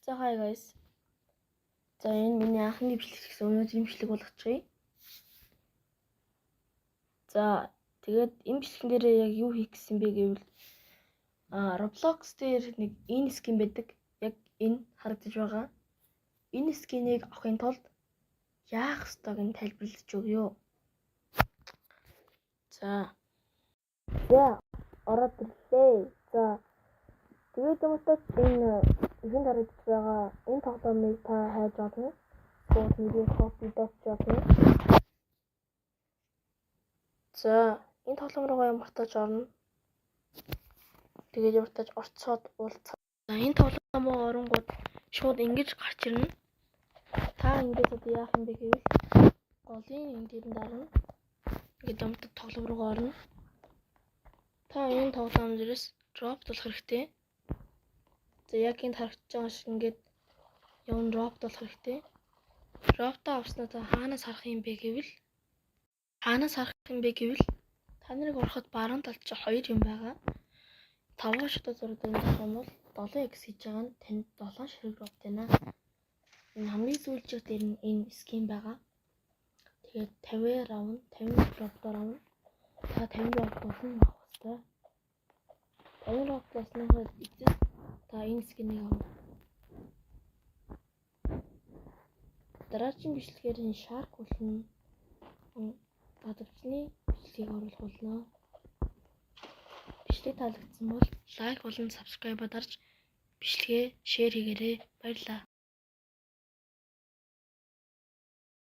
За hi guys. За энэ миний анхны бичлэг гэсэн өнөөдрийн бичлэг болгочихъя. За тэгээд энэ бичлэгэн дээр яг юу хийх гэсэн бэ гэвэл Roblox дээр нэг энэ скин байдаг. Яг энэ харагдаж байгаа. Энэ скинийг авахын тулд яах ёстойг нь тайлбарлаж өгье. За ороод ирлээ. За тэгээд юмтаа энэ эхэнд харагдаж байгаа энэ тоглоомыг та хайж олно. Тэгээд нэрийг copy датж олно. За энэ тоглоом руугаа ямартаж орно. Тэгээд ямартаж орцоод уулзах. За энэ тоглоом руу оронгууд шууд ингэж гарч ирнэ. Та ингэж одоо яах юм бэ гэвэл голын энэ дээр дарна. Ингээд ямартаж тоглоом руугаа орно. Та энэ тоглоом дээрээс drop болох хэрэгтэй. За яг энд харагдаж байгаа шиг ингээд явна drop болох хэрэгтэй. Drop-та авснаа та хаанаас харах юм бэ гэвэл та нарыг ороход баруун талд чи хоёр юм байгаа. 5 шатаа зураг дээр юм бол 7x хийж байгаа нь танд 7 ширхэг drop байна. Энэ хамгийн сүүлчиг дээр нь энэ скин байгаа. Тэгээд 50-аар авна, 50 drop-оор авна. Та 50 drop болно авах хэрэгтэй. 50 drop болсноос эцэс та энэ скинийг авна. Дараагийн бичлэгээр энэ shark болно. Гадагчны бичлэгийг оруулах болно. Бичлэг таалагдсан бол лайк болон subscribe дарж бичлэгээ share хийгээрэй. Баярлалаа.